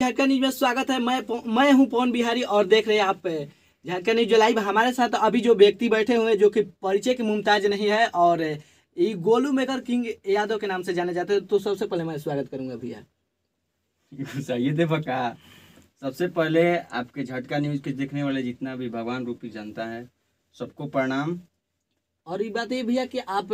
Jharkhand news में स्वागत है। मैं हूं पवन बिहारी और देख रहे हैं आप झारखंड न्यूज लाइव। हमारे साथ अभी जो व्यक्ति बैठे हुए हैं जो कि परिचय के मुमताज नहीं है और ये गोलू मेकर किंग यादव के नाम से जाने जाते हैं। तो सबसे पहले मैं स्वागत करूंगा भैया। सही थे पक्का। सबसे पहले आपके झटका न्यूज के देखने वाले जितना भी भगवान रूपी जनता है सबको प्रणाम। और ये बात ये भैया कि आप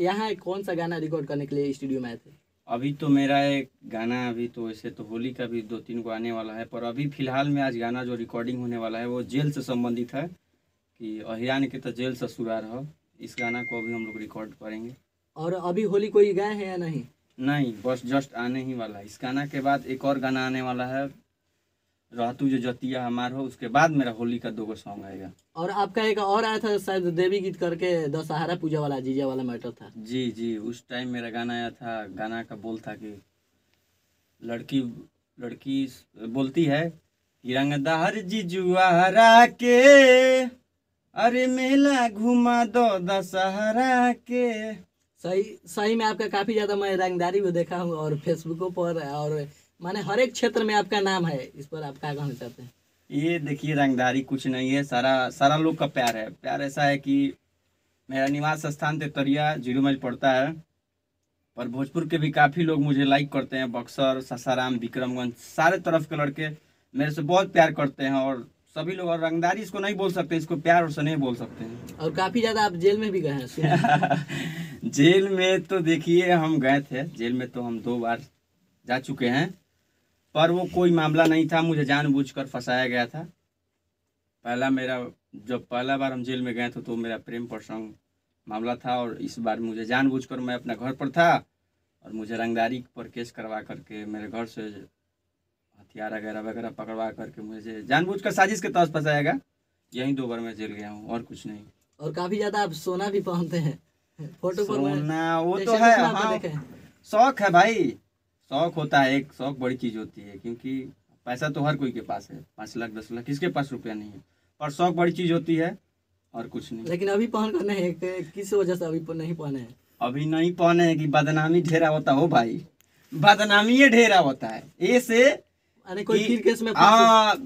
यहाँ कौन सा गाना रिकॉर्ड करने के लिए स्टूडियो में आए थे? अभी तो मेरा एक गाना अभी तो वैसे तो होली का भी 2-3 को आने वाला है, पर अभी फिलहाल में आज गाना जो रिकॉर्डिंग होने वाला है वो जेल से संबंधित है कि अहिरान के तो जेल ससुराल हो। इस गाना को अभी हम लोग रिकॉर्ड करेंगे। और अभी होली कोई गाए हैं या नहीं? नहीं, बस जस्ट आने ही वाला है। इस गाना के बाद एक और गाना आने वाला है, रहतू जो जतिया हमार हो, उसके बाद मेरा होली का 2 सॉन्ग आएगा। और आपका एक और आया था शायद देवी गीत करके, दशहरा पूजा वाला जीजा वाला मैटर था। जी जी, उस टाइम मेरा गाना आया था। गाना का बोल था कि लड़की लड़की बोलती है कि रंगदार जीजुआरा के, अरे मेला घुमा दो दशहरा के। सही में आपका काफी ज्यादा मैं रंगदारी भी देखा हूँ और फेसबुकों पर, और माने हर एक क्षेत्र में आपका नाम है। इस पर आप क्या कहना चाहते हैं? ये देखिए, रंगदारी कुछ नहीं है, सारा लोग का प्यार है। प्यार ऐसा है कि मेरा निवास स्थान तेतरिया 0 माइल पड़ता है, पर भोजपुर के भी काफ़ी लोग मुझे लाइक करते हैं। बक्सर, सासाराम, विक्रमगंज, सारे तरफ के लड़के मेरे से बहुत प्यार करते हैं। और सभी लोग, और रंगदारी इसको नहीं बोल सकते, इसको प्यार और स्नेह बोल सकते हैं। और काफ़ी ज़्यादा आप जेल में भी गए हैं? जेल में तो देखिए हम गए थे, जेल में तो हम 2 बार जा चुके हैं, पर वो कोई मामला नहीं था, मुझे जानबूझकर फंसाया गया था। जब पहला बार हम जेल में गए थे तो मेरा प्रेम प्रसंग मामला था, और इस बार मुझे जानबूझकर, मैं अपना घर पर था और मुझे रंगदारी पर केस करवा करके मेरे घर से हथियार वगैरह पकड़वा करके मुझे जानबूझकर साजिश के तहत फंसाया गया। यही 2 बार मैं जेल गया हूँ, और कुछ नहीं। और काफ़ी ज़्यादा आप सोना भी पहनते हैं फोटो पर। सोना वो तो है, हाँ, शौक है भाई। शौक होता है, एक शौक बड़ी चीज़ होती है, क्योंकि पैसा तो हर कोई के पास है, 5 लाख 10 लाख, किसके पास रुपया नहीं है, पर शौक बड़ी चीज़ होती है और कुछ नहीं। लेकिन अभी पहन कर नहीं है, किस वजह से अभी नहीं पहने हैं? अभी नहीं पहने हैं कि बदनामी ढेरा होता हो भाई, बदनामी ये ढेरा होता है। ऐसे अरे कोई फिर केस में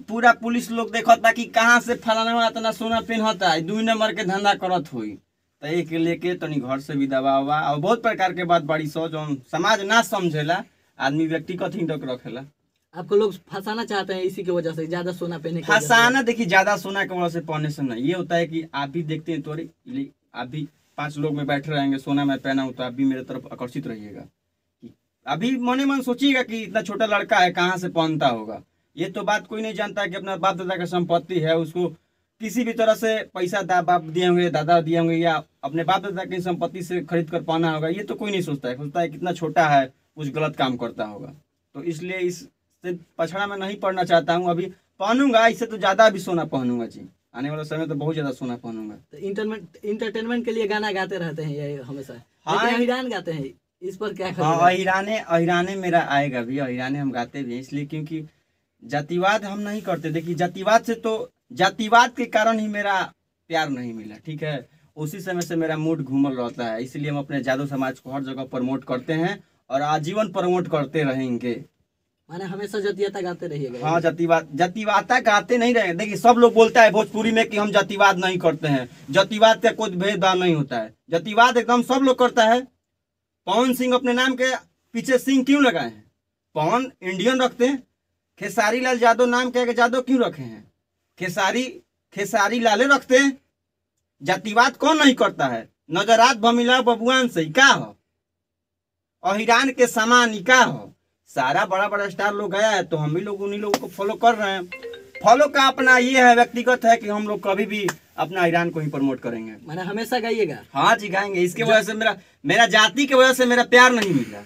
पूरा पुलिस लोग देखता कि कहाँ से फलाना इतना सोना पहनता है, 2 नंबर के धंधा करत हुई, तो एक लेके तनी घर से भी दबावा। और बहुत प्रकार के बात बड़ी सो जो समाज ना समझेला, आदमी व्यक्तिगत ही डक रखेला। आपको लोग फंसाना चाहते हैं इसी की वजह से, ज्यादा सोना पहने की फंसाना। देखिए, ज्यादा सोना की वजह से पहनने से नहीं, ये होता है कि आप भी देखते हैं, तो आप भी 5 लोग में बैठे रहेंगे, सोना मैं पहना हूं, तो आप भी मेरे तरफ आकर्षित रहिएगा। अभी मने मन सोचिएगा कि इतना छोटा लड़का है, कहाँ से पहनता होगा। ये तो बात कोई नहीं जानता कि अपना बाप दादा का संपत्ति है, उसको किसी भी तरह से पैसा बाप दिए होंगे, दादा दिए होंगे, या अपने बाप दादा की संपत्ति से खरीद कर पहना होगा। ये तो कोई नहीं सोचता है कितना छोटा है, कुछ गलत काम करता होगा। तो इसलिए इससे पछड़ा मैं नहीं पड़ना चाहता हूँ। अभी पहनूंगा, इससे तो ज्यादा भी सोना पहनूंगा जी, आने वाला समय तो बहुत ज्यादा सोना पहनूंगा। तो इंटरटेनमेंट के लिए गाना गाते रहते हैं ये हमेशा? हाँ, अहिरान गाते हैं, इस पर क्या? हाँ, अहिराने मेरा आएगा भी, अहिराने हम गाते भी हैं, इसलिए क्योंकि जातिवाद हम नहीं करते। देखिए, जातिवाद के कारण ही मेरा प्यार नहीं मिला, ठीक है। उसी समय से मेरा मूड घूमल रहता है, इसलिए हम अपने जादव समाज को हर जगह प्रमोट करते हैं और आजीवन प्रमोट करते रहेंगे। माने हमेशा जातीयता गाते रहिएगा? हाँ, जातिवाद गाते नहीं रहेंगे। देखिए, सब लोग बोलता है भोजपुरी में कि हम जातिवाद नहीं करते हैं। जातिवाद का कोई भेदभाव नहीं होता है, जातिवाद एकदम सब लोग करता है। पवन सिंह अपने नाम के पीछे सिंह क्यों लगाए हैं? पवन इंडियन रखते हैं। खेसारी लाल यादव नाम के यादव क्यों रखे हैं? खेसारी लाले रखते हैं। जातिवाद कौन नहीं करता है? नजरात भमिला बबुआन से क्या हो, अहिरान के समान ही क्या हो। सारा बड़ा बड़ा स्टार लोग गया है, तो हम भी लोग उन्हीं लोगों को फॉलो कर रहे हैं। फॉलो का अपना ये है, व्यक्तिगत है कि हम लोग कभी भी अपना ईरान को ही प्रमोट करेंगे। मैंने हमेशा गाइएगा? हाँ जी, गाएंगे। इसके वजह से मेरा जाति की वजह से मेरा प्यार नहीं मिला।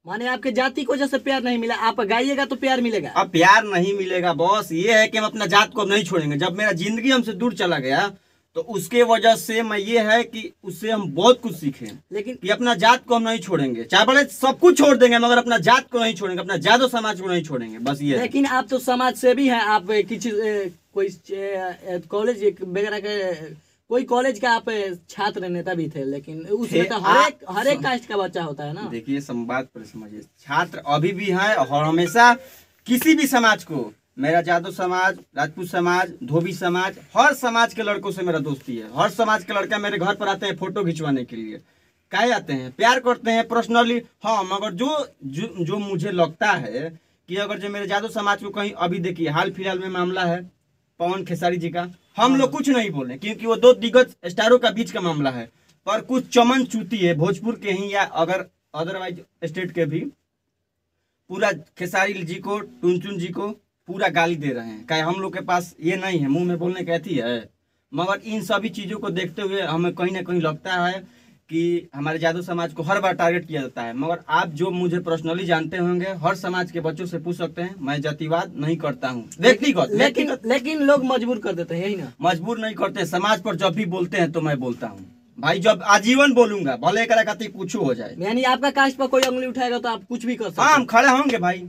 माने आपके जाति को जैसे प्यार नहीं मिला, आप गाइएगा तो प्यार मिलेगा? अब प्यार नहीं मिलेगा बॉस, ये है कि हम अपना जात को अब नहीं छोड़ेंगे। जब मेरा जिंदगी हमसे दूर चला गया तो उसके वजह से मैं ये है कि उससे हम बहुत कुछ सीखे, लेकिन कि अपना जात को हम नहीं छोड़ेंगे। चाहे बड़े सब कुछ छोड़ देंगे, मगर अपना जात को नहीं छोड़ेंगे, अपना जादव समाज को नहीं छोड़ेंगे, बस ये। लेकिन आप तो समाज सेवी हैं, आप कोई कॉलेज वगैरह के, कोई कॉलेज का आप छात्र नेता भी थे, लेकिन उसमें तो हर एक कास्ट का बच्चा होता है ना। देखिए, संवाद पर समझिए, छात्र अभी भी हैं और हमेशा किसी भी समाज को, मेरा जादव समाज, राजपूत समाज, धोबी समाज, हर समाज के लड़कों से मेरा दोस्ती है। हर समाज के लड़का मेरे घर पर आते हैं फोटो खिंचवाने के लिए। काहे आते हैं? प्यार करते हैं पर्सनली। हाँ, मगर जो मुझे लगता है कि अगर जो मेरे जादव समाज को कहीं, अभी देखिए हाल फिलहाल में मामला है पवन खेसारी जी का, हम लोग कुछ नहीं बोले क्योंकि वो दो दिग्गज स्टारों का बीच का मामला है। पर कुछ चमन चूती है भोजपुर के ही या अगर अदरवाइज स्टेट के भी, पूरा खेसारी जी को, टुनचुन जी को पूरा गाली दे रहे हैं। क्या हम लोग के पास ये नहीं है, मुंह में बोलने की अथी है? मगर इन सभी चीज़ों को देखते हुए हमें कहीं ना कहीं लगता है कि हमारे जादव समाज को हर बार टारगेट किया जाता है। मगर आप जो मुझे पर्सनली जानते होंगे, हर समाज के बच्चों से पूछ सकते हैं, मैं जातिवाद नहीं करता हूँ व्यक्तिगत। लेकिन लोग मजबूर कर देते हैं, यही ना? मजबूर नहीं करते। समाज पर जब भी बोलते हैं तो मैं बोलता हूँ भाई, जब आजीवन बोलूंगा, भले करा खातिर कुछ हो जाए। यानी आपका कास्ट पर कोई उंगली उठाएगा तो आप कुछ भी कर सकते हाँ, हैं। हम खड़े होंगे भाई,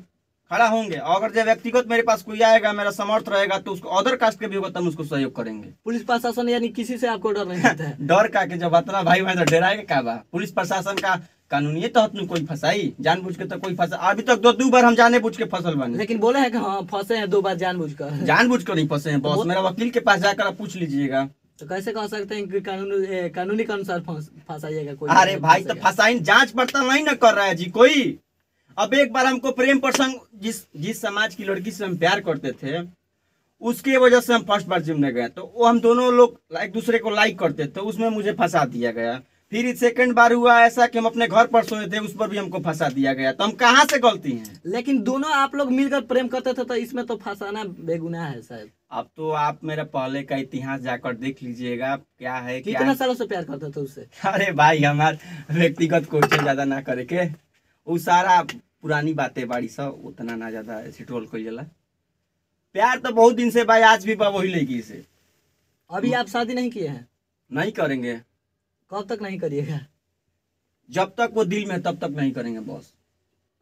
खड़ा होंगे। अगर जो व्यक्तिगत मेरे पास कोई आएगा, मेरा समर्थ रहेगा, तो उसको अदर कास्ट के भी होगा तो हम उसको सहयोग करेंगे। पुलिस प्रशासन यानी किसी से आपको डर नहीं लगता है? डर का के जब अतना भाई मैं तो डराएगा क्या बा? पुलिस प्रशासन का कानूनी तहत में कोई फंसाई, जानबूझ के तो कोई फंसा अभी तक दो बार हम जाने बुझ के फसल बने। लेकिन बोले हैं कि हाँ फंसे हैं 2 बार जानबूझकर। जानबूझ कर नहीं फंसे हैं बॉस, मेरा वकील के पास जाकर आप पूछ लीजिएगा। तो कैसे कह सकते हैं कि कानूनी के अनुसार फंसाइएगा कोई? अरे भाई, तो फंसाई जांच पड़ताल नहीं ना कर रहा है जी कोई। अब एक बार हमको प्रेम प्रसंग, जिस समाज की लड़की से हम प्यार करते थे, उसके वजह से हम फर्स्ट बार जिमने गए, तो वो हम दोनों लोग एक दूसरे को लाइक करते थे, उसमें मुझे फंसा दिया गया। फिर सेकंड बार हुआ ऐसा कि हम अपने घर पर सोए थे, उस पर भी हमको फंसा दिया गया। तो हम कहाँ से गलती हैं? लेकिन दोनों आप लोग मिलकर प्रेम करते थे, तो इसमें तो फंसाना बेगुनाह है शायद। अब तो आप मेरा पहले का इतिहास जाकर देख लीजिएगा क्या है। कितना सालों से प्यार करते थे उससे? अरे भाई, हमार व्यक्तिगत क्वेश्चन ज्यादा ना करे के, वो सारा पुरानी बातें बाड़ी सब, उतना ना ज्यादा सिटोल कोई जला। प्यार तो बहुत दिन से भाई, आज भी वही लड़की से। अभी आप शादी नहीं किए हैं? नहीं करेंगे। कब तक नहीं करिएगा? जब तक वो दिल में तब तक नहीं करेंगे बॉस,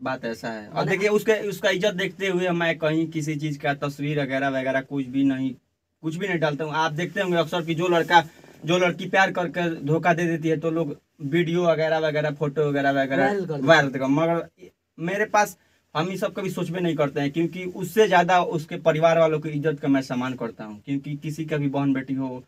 बात ऐसा है। और देखिए उसका इज्जत देखते हुए मैं कहीं किसी चीज का तस्वीर वगैरह वगैरह कुछ भी नहीं डालता हूँ। आप देखते होंगे अक्सर कि जो लड़की प्यार करके धोखा दे देती है तो लोग वीडियो वगैरह वगैरह, फोटो वगैरह वायरल कर। मगर मेरे पास हम ये सब कभी सोच में नहीं करते हैं, क्योंकि उससे ज्यादा उसके परिवार वालों की इज्जत का मैं सम्मान करता हूँ। क्योंकि किसी का भी बहन बेटी हो,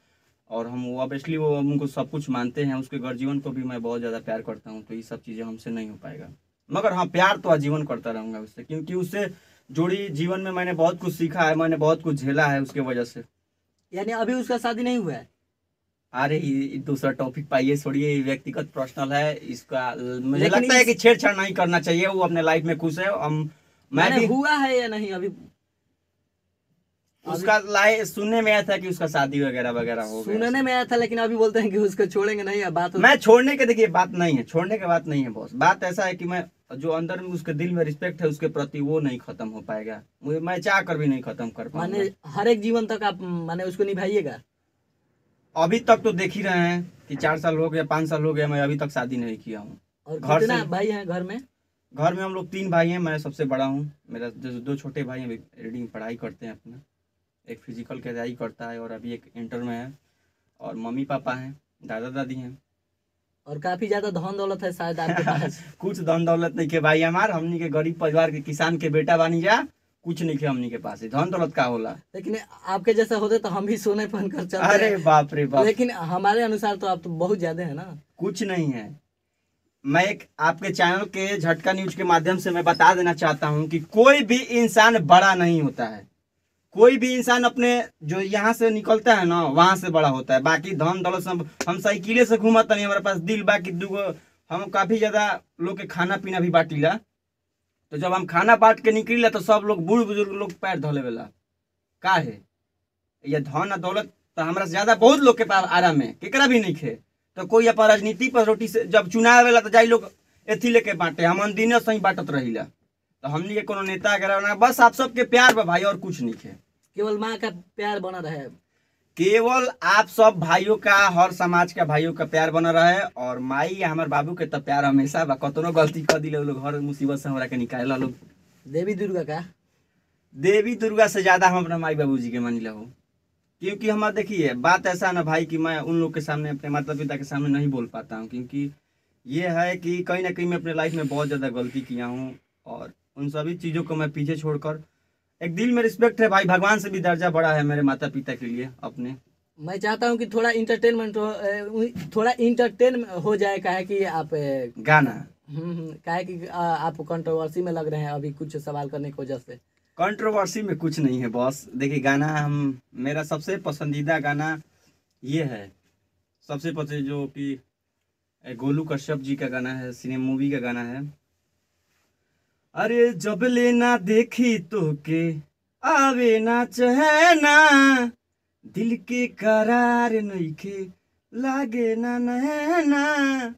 और हम ऑब्वियसली वो उनको सब कुछ मानते हैं, उसके घर जीवन को भी मैं बहुत ज़्यादा प्यार करता हूँ। तो ये सब चीज़ें हमसे नहीं हो पाएगा। मगर हाँ, प्यार तो आजीवन करता रहूँगा उससे, क्योंकि उससे जुड़ी जीवन में मैंने बहुत कुछ सीखा है, मैंने बहुत कुछ झेला है उसके वजह से। यानी अभी उसका शादी नहीं हुआ है? अरे दूसरा टॉपिक पाइए, छोड़िए, व्यक्तिगत पर्सनल है इसका। मुझे लगता है कि छेड़छाड़ नहीं करना चाहिए। वो अपने लाइफ में खुश है। मैं भी हुआ है या नहीं अभी? उसका सुनने में आया था कि उसका शादी वगैरह वगैरह हो गया। सुनने में आया था, लेकिन अभी बोलते हैं कि उसको छोड़ेंगे नहीं। बात मैं छोड़ने के, देखिए बात नहीं है, छोड़ने के बात नहीं है बॉस। बात ऐसा है कि मैं जो अंदर में उसके दिल में रिस्पेक्ट है उसके प्रति, वो नहीं खत्म हो पाएगा। मैं चाह कर भी नहीं खत्म कर पाऊंगा। माने हर एक जीवन तक आप माने उसको निभाइएगा? अभी तक तो देख ही रहे हैं कि 4 साल हो गया, 5 साल हो गया, मैं अभी तक शादी नहीं किया हूँ। और कितना भाई हैं घर में? घर में हम लोग 3 भाई हैं, मैं सबसे बड़ा हूँ। मेरा जो 2 छोटे भाई हैं रीडिंग पढ़ाई करते हैं अपना, एक फिजिकल की तैयारी करता है और अभी एक इंटर में है। और मम्मी पापा हैं, दादा दादी हैं। और काफी ज्यादा धन दौलत है शायद आपके पास? कुछ धन दौलत नहीं के भाई, हमार हमनी के गरीब परिवार के किसान के बेटा बानी जा, कुछ नहीं के हमनी के पास। धन दौलत का होला? लेकिन आपके जैसा होते तो हम भी सोने पहन कर चलते। अरे बाप रे बाप। लेकिन हमारे अनुसार तो आप तो बहुत ज्यादा है ना। कुछ नहीं है। मैं एक आपके चैनल के झटका न्यूज के माध्यम से मैं बता देना चाहता हूँ कि कोई भी इंसान बड़ा नहीं होता है। कोई भी इंसान अपने जो यहाँ से निकलता है ना, वहां से बड़ा होता है। बाकी धन दौलत सब, हम साइकिले से घूमता नहीं, हमारे पास दिल बाकी दूगो, हम काफी ज्यादा लोग के खाना पीना भी बांटीला। तो जब हम खाना बांट के निकलीला तो सब लोग, बूढ़ बुजुर्ग लोग पैर धोले वाला का है। ये धन दौलत तो हमारा से ज्यादा बहुत लोग के पास आराम है, केकरा भी नहीं खे। तो कोई अपन राजनीति पर रोटी से जब चुनाव वेला तो जाई लोग एथी लेके बांटे, हम दिन सही बांटत रहीला। तो हमनी के कोनो नेता वगैरह, बस आप सबके प्यार बा भाई, और कुछ नहीं है। केवल माँ का प्यार बना रहे, केवल आप सब भाइयों का, हर समाज का भाइयों का प्यार बना रहे। और माई या हमारे बाबू के तो प्यार हमेशा बा। कतनो गलती कर दिले लोग, हर मुसीबत से हमरा के निकाले लोग। देवी दुर्गा का? देवी दुर्गा से ज्यादा हम अपना माई बाबू जी के मानिला हो। क्योंकि हमारा देखिए बात ऐसा ना भाई कि मैं उन लोग के सामने, अपने माता पिता के सामने नहीं बोल पाता हूँ, क्योंकि ये है कि कहीं ना कहीं मैं अपने लाइफ में बहुत ज़्यादा गलती किया हूँ। और उन सभी चीज़ों को मैं पीछे छोड़कर एक दिल में रिस्पेक्ट है भाई, भगवान से भी दर्जा बड़ा है मेरे माता पिता के लिए अपने। मैं चाहता हूँ कि थोड़ा इंटरटेनमेंट हो, थोड़ा इंटरटेन हो जाए, काहे कि आप गाना काहे कि आप कंट्रोवर्सी में लग रहे हैं अभी कुछ सवाल करने की वजह से। कंट्रोवर्सी में कुछ नहीं है बॉस। देखिए गाना मेरा सबसे पसंदीदा गाना ये है, सबसे पसंद जो कि गोलू कश्यप जी का गाना है, सिनेमा मूवी का गाना है। अरे जब लेना देखी तो के आवे ना चहना, दिल के करार नइखे लागे ना नैना,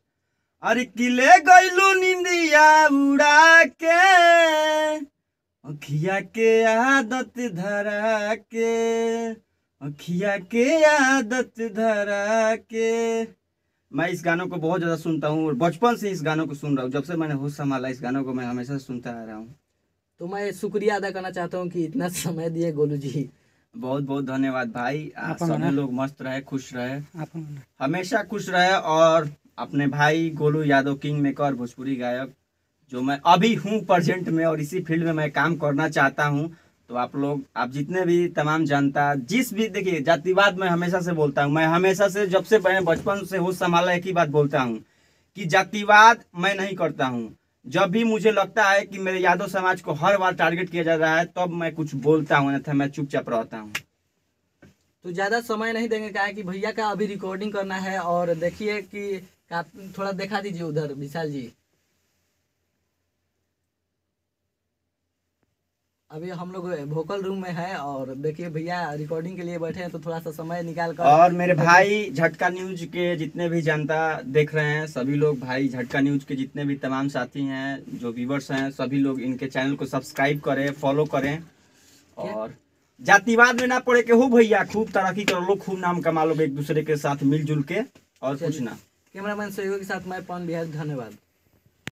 अरे किले गइलू निंदिया उड़ा के, अखिया के आदत धरा के, अखिया के आदत धरा के। मैं इस गानों को बहुत ज़्यादा सुनता हूँ और बचपन से इस गानों को सुन रहा हूँ। जब से मैंने होश संभाला इस गानों को मैं हमेशा सुनता आ रहा हूँ। तो मैं शुक्रिया अदा करना चाहता हूँ कि इतना समय दिए गोलू जी। बहुत बहुत धन्यवाद भाई। सभी लोग मस्त रहे, खुश रहे, हमेशा खुश रहे। और अपने भाई गोलू यादव किंग मेकर भोजपुरी गायक जो मैं अभी हूँ प्रेजेंट में और इसी फील्ड में मैं काम करना चाहता हूँ। तो आप लोग, आप जितने भी तमाम जनता, जिस भी, देखिए जातिवाद मैं हमेशा से बोलता हूँ, मैं हमेशा से जब से मैंने बचपन से होश संभाला एक ही बात बोलता हूँ कि जातिवाद मैं नहीं करता हूँ। जब भी मुझे लगता है कि मेरे यादव समाज को हर बार टारगेट किया जा रहा है तब मैं कुछ बोलता हूँ, अन्यथा मैं चुपचाप रहता हूँ। तो ज़्यादा समय नहीं देंगे, क्या है कि भैया का अभी रिकॉर्डिंग करना है। और देखिए कि थोड़ा दिखा दीजिए उधर विशाल जी। अभी हम लोग वोकल रूम में है और देखिए भैया रिकॉर्डिंग के लिए बैठे हैं, तो थोड़ा सा समय निकाल कर। और मेरे भाई झटका न्यूज के जितने भी जनता देख रहे हैं, सभी लोग भाई झटका न्यूज के जितने भी तमाम साथी हैं, जो व्यूवर्स हैं, सभी लोग इनके चैनल को सब्सक्राइब करें, फॉलो करें। और जातिवाद में ना पड़े के हो भैया, खूब तरक्की कर लो, खूब नाम कमा लो एक दूसरे के साथ मिलजुल के, और कुछ ना। कैमरामैन सहयोग के साथ मैं पवन बिहारी, धन्यवाद।